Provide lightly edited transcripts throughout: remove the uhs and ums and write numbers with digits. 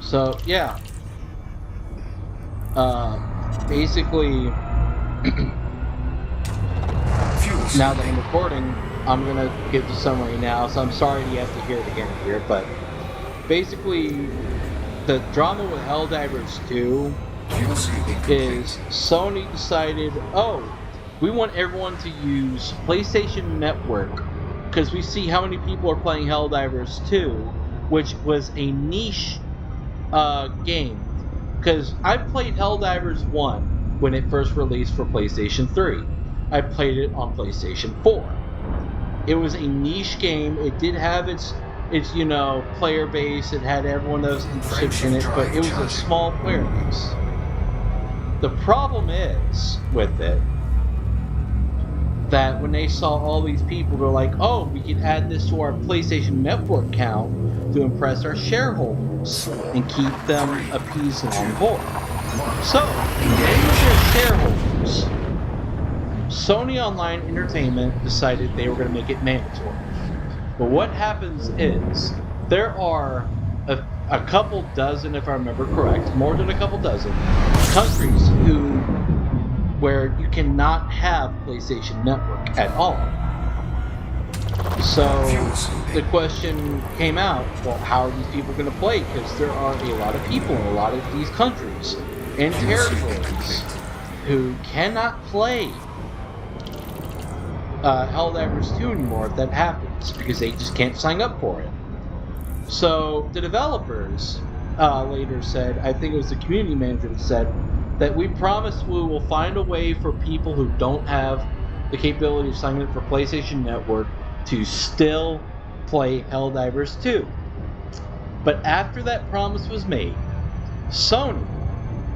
So yeah, basically, now that I'm recording, I'm gonna give the summary now. So I'm sorry you have to hear it again here, but basically, the drama with Helldivers 2 is Sony decided, oh, we want everyone to use PlayStation Network because we see how many people are playing Helldivers 2, which was a niche game. Because I played Helldivers 1 when it first released for PlayStation 3. I played it on PlayStation 4. It was a niche game. It did have its player base. It had everyone that was interested in it, but it was a small player base. The problem is with it that when they saw all these people, they're like, oh, we can add this to our PlayStation Network account to impress our shareholders and keep them appeased and on board. So, many of their shareholders, Sony Online Entertainment decided they were going to make it mandatory. But what happens is, there are a couple dozen, if I remember correct, more than a couple dozen, countries where you cannot have PlayStation Network at all. So the question came out, well, how are these people going to play? Because there are a lot of people in a lot of these countries and territories who cannot play Helldivers 2 anymore if that happens, because they just can't sign up for it. So the developers later said, I think it was the community manager that said, that we promise we will find a way for people who don't have the capability of signing up for PlayStation Network to still play Helldivers 2. But after that promise was made, Sony,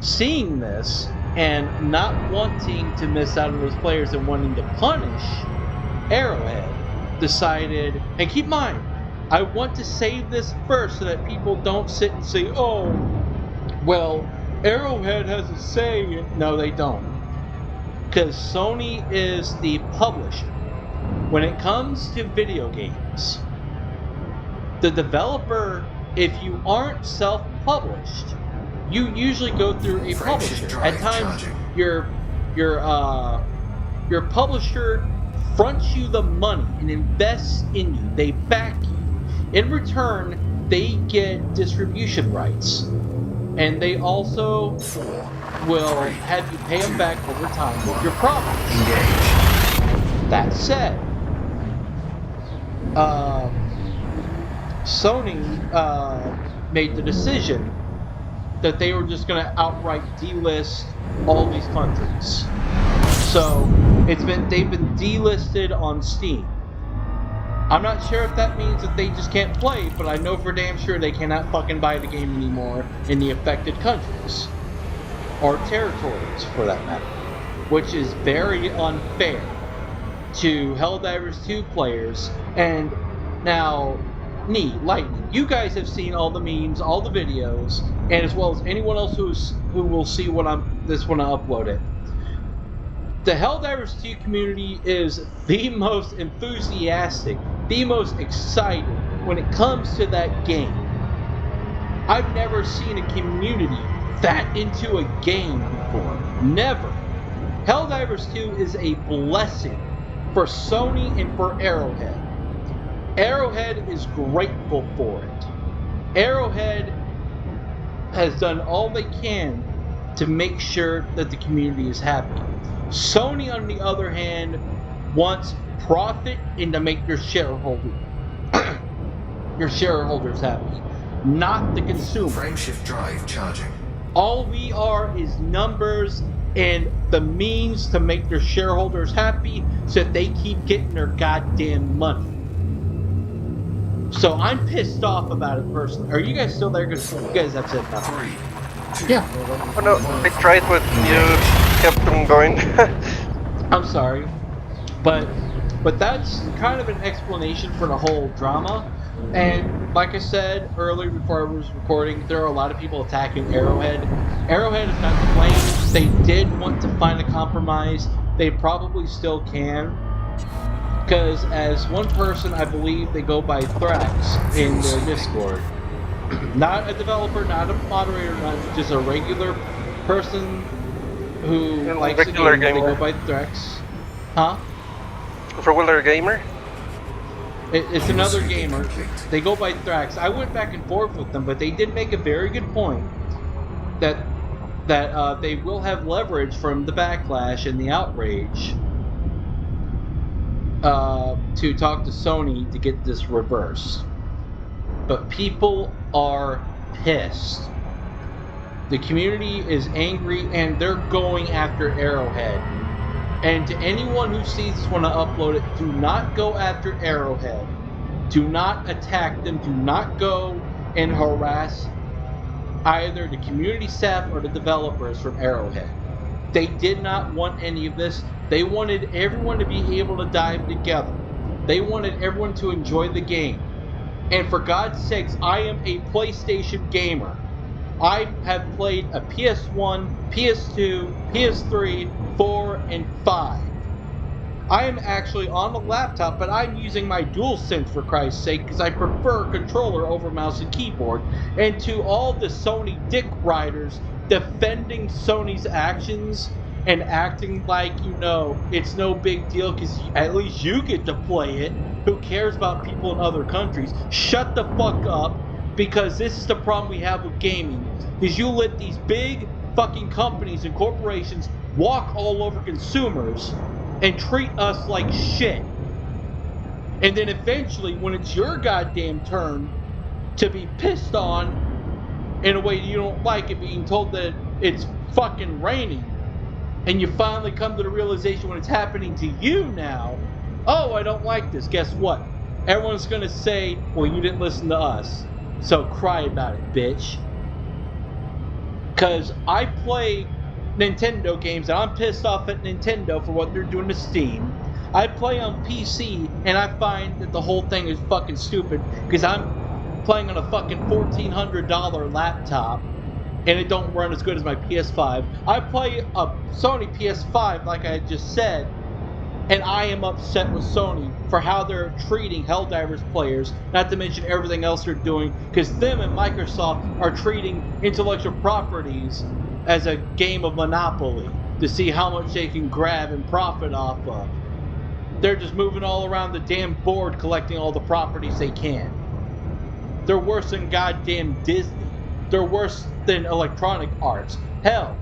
seeing this and not wanting to miss out on those players and wanting to punish Arrowhead, decided, and keep in mind, I want to save this first so that people don't sit and say, oh, well, Arrowhead has a say. No, they don't. Because Sony is the publisher. When it comes to video games, the developer, if you aren't self-published, you usually go through a publisher. At times, your publisher fronts you the money and invests in you. They back you. In return, they get distribution rights. And they also will have you pay them back over time with your profits. That said, Sony made the decision that they were just going to outright delist all these countries. So they've been delisted on Steam. I'm not sure if that means that they just can't play, but I know for damn sure they cannot fucking buy the game anymore in the affected countries. Or territories, for that matter. Which is very unfair to Helldivers 2 players. And now, Lightning, you guys have seen all the memes, all the videos, and as well as anyone else who will see when I upload it. The Helldivers 2 community is the most enthusiastic, the most excited when it comes to that game. I've never seen a community that into a game before. Never. Helldivers 2 is a blessing for Sony and for Arrowhead. Arrowhead is grateful for it. Arrowhead has done all they can to make sure that the community is happy. Sony, on the other hand, wants profit and to make your shareholders happy, not the consumer. Frameshift drive charging. All we are is numbers and the means to make their shareholders happy so that they keep getting their goddamn money. So I'm pissed off about it personally. Are you guys still there? Because you guys have said nothing. Yeah. Oh no, I tried, but you kept them going. I'm sorry. But that's kind of an explanation for the whole drama. And like I said earlier before I was recording, there are a lot of people attacking Arrowhead. Arrowhead is not to blame. They did want to find a compromise. They probably still can. Because as one person, I believe they go by Thrax in their Discord, Not a developer, not a moderator, not just a regular person who likes a game. They go by threats. Huh? Regular gamer? It's another gamer. They go by Thrax. I went back and forth with them, but they did make a very good point that they will have leverage from the backlash and the outrage to talk to Sony to get this reversed. But people are pissed. The community is angry, and they're going after Arrowhead. And to anyone who sees this want to upload it, do not go after Arrowhead. Do not attack them. Do not go and harass either the community staff or the developers from Arrowhead. They did not want any of this. They wanted everyone to be able to dive together. They wanted everyone to enjoy the game. And for God's sakes, I am a PlayStation gamer. I have played a PS1, PS2, PS3, 4, and 5. I am actually on a laptop, but I'm using my DualSense for Christ's sake because I prefer controller over mouse and keyboard. And to all the Sony dick riders defending Sony's actions and acting like, it's no big deal because at least you get to play it. Who cares about people in other countries? Shut the fuck up, because this is the problem we have with gaming, is you let these big fucking companies and corporations walk all over consumers and treat us like shit. And then eventually, when it's your goddamn turn to be pissed on in a way you don't like it, being told that it's fucking raining, and you finally come to the realization when it's happening to you now, oh, I don't like this. Guess what? Everyone's going to say, well, you didn't listen to us. So cry about it, bitch. Because I play Nintendo games, and I'm pissed off at Nintendo for what they're doing to Steam. I play on PC, and I find that the whole thing is fucking stupid, because I'm playing on a fucking $1,400 laptop, and it don't run as good as my PS5. I play a Sony PS5, like I just said, and I am upset with Sony for how they're treating Helldivers players, not to mention everything else they're doing, because them and Microsoft are treating intellectual properties as a game of Monopoly to see how much they can grab and profit off of. They're just moving all around the damn board collecting all the properties they can. They're worse than goddamn Disney. They're worse than Electronic Arts. Hell,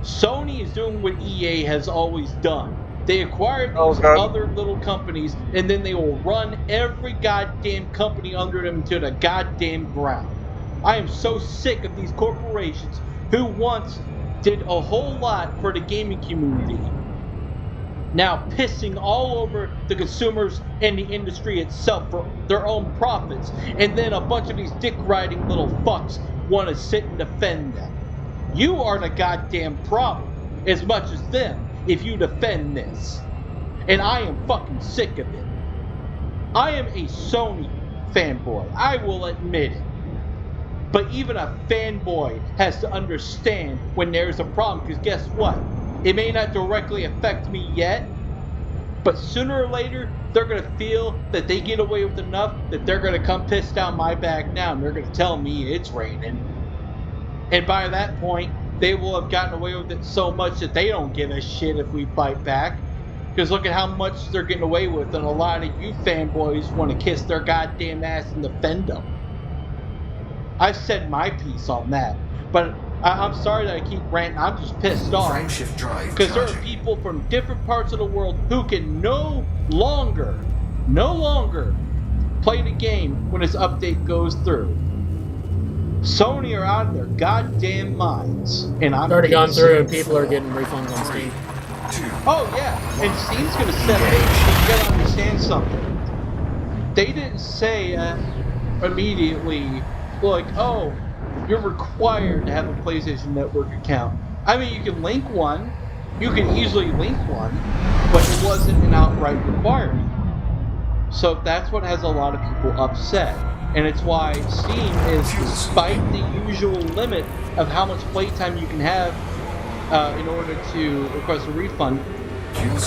Sony is doing what EA has always done. They acquire these other little companies, and then they will run every goddamn company under them to the goddamn ground. I am so sick of these corporations who once did a whole lot for the gaming community, now pissing all over the consumers and the industry itself for their own profits, and then a bunch of these dick-riding little fucks want to sit and defend them. You are the goddamn problem, as much as them, if you defend this. And I am fucking sick of it. I am a Sony fanboy, I will admit it. But even a fanboy has to understand when there's a problem, because guess what? It may not directly affect me yet, but sooner or later, they're going to feel that they get away with enough that they're going to come piss down my back now, and they're going to tell me it's raining. And by that point, they will have gotten away with it so much that they don't give a shit if we fight back. Because look at how much they're getting away with, and a lot of you fanboys want to kiss their goddamn ass and defend them. I've said my piece on that, but I'm sorry that I keep ranting. I'm just pissed off because there are people from different parts of the world who can no longer play the game when this update goes through. Sony are out of their goddamn minds, and I'm already gone through, and people are getting refunds on Steam. Oh yeah, and Steam's gonna set it. You gotta understand something. They didn't say immediately, like, oh, you're required to have a PlayStation Network account. I mean, you can link one, you can easily link one, but it wasn't an outright requirement. So that's what has a lot of people upset. And it's why Steam is, despite the usual limit of how much playtime you can have in order to request a refund,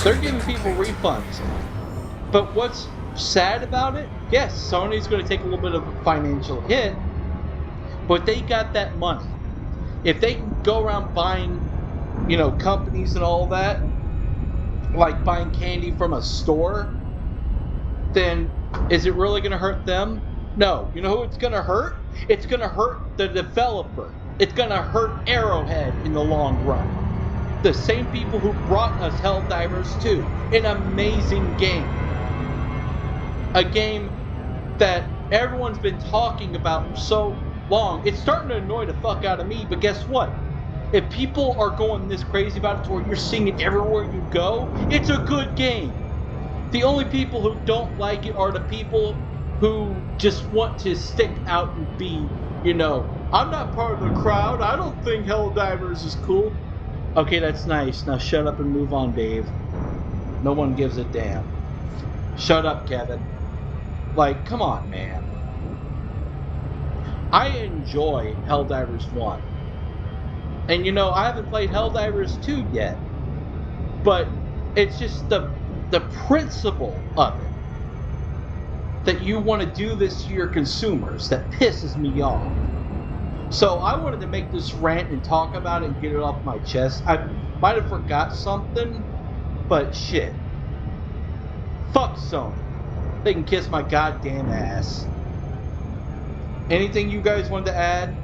they're giving people refunds. But what's sad about it? Yes, Sony's going to take a little bit of a financial hit, But they got that money. If they can go around buying, companies and all that, like buying candy from a store, then is it really going to hurt them? No. You know who it's going to hurt? It's going to hurt the developer. It's going to hurt Arrowhead in the long run. The same people who brought us Helldivers 2. An amazing game. A game that everyone's been talking about for so long. It's starting to annoy the fuck out of me, but guess what? If people are going this crazy about it to where you're seeing it everywhere you go, it's a good game. The only people who don't like it are the people who just want to stick out and be, I'm not part of the crowd. I don't think Helldivers is cool. Okay, that's nice. Now shut up and move on, Dave. No one gives a damn. Shut up, Kevin. Like, come on, man. I enjoy Helldivers 1. And I haven't played Helldivers 2 yet. But it's just the principle of it. That you want to do this to your consumers that pisses me off. So I wanted to make this rant and talk about it and get it off my chest. I might have forgot something, but shit. Fuck Sony. They can kiss my goddamn ass. Anything you guys wanted to add?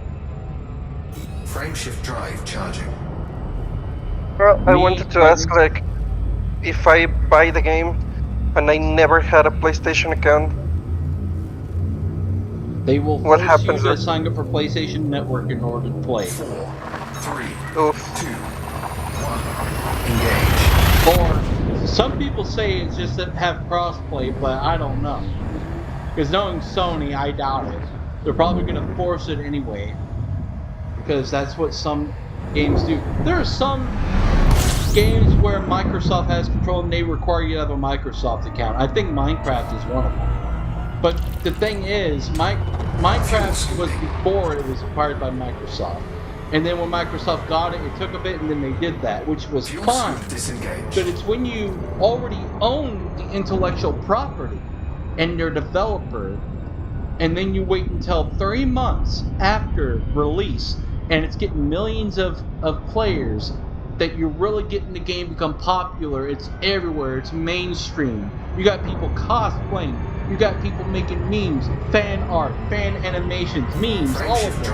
Frameshift drive charging. Well, I wanted to ask, if I buy the game and I never had a PlayStation account, they will what force happens you to sign up for PlayStation Network in order to play. 4, 3, Oof. 2, 1, engage. Or some people say it's just to have crossplay, but I don't know. Because knowing Sony, I doubt it. They're probably going to force it anyway. Because that's what some games do. There are some games where Microsoft has control and they require you to have a Microsoft account. I think Minecraft is one of them. But the thing is, Minecraft was before it was acquired by Microsoft. And then when Microsoft got it, it took a bit and then they did that, which was fine. But it's when you already own the intellectual property and you're a developer, and then you wait until 3 months after release, and it's getting millions of players, that you're really getting the game become popular. It's everywhere. It's mainstream. You got people cosplaying. You got people making memes, fan art, fan animations, memes, all of this.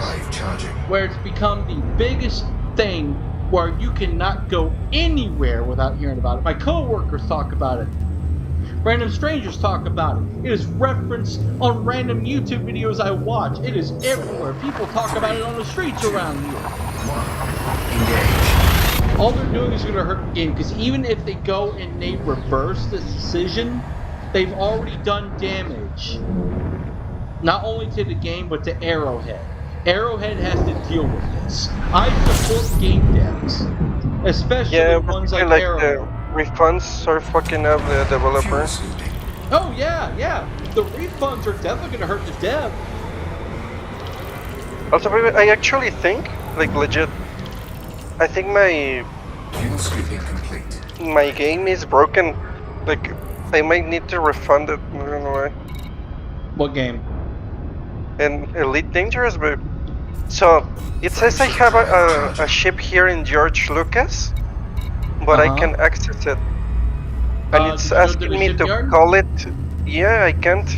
Where it's become the biggest thing where you cannot go anywhere without hearing about it. My coworkers talk about it. Random strangers talk about it. It is referenced on random YouTube videos I watch. It is everywhere. People talk about it on the streets around here. All they're doing is going to hurt the game, because even if they go and they reverse this decision, they've already done damage. Not only to the game, but to Arrowhead. Arrowhead has to deal with this. I support game devs, especially ones like Arrowhead. The refunds are fucking up the developer. Oh yeah. The refunds are definitely going to hurt the dev. Also, I actually think, legit, I think my game is broken. I might need to refund it. I don't know why. What game? And Elite Dangerous, but so it says I have a ship here in George Lucas, but I can access it, and it's asking me to call it. Yeah, I can't.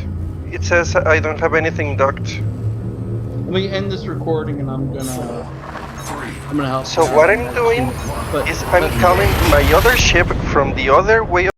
It says I don't have anything docked. Let me end this recording, and I'm gonna help. So what I'm doing is I'm calling my other ship from the other way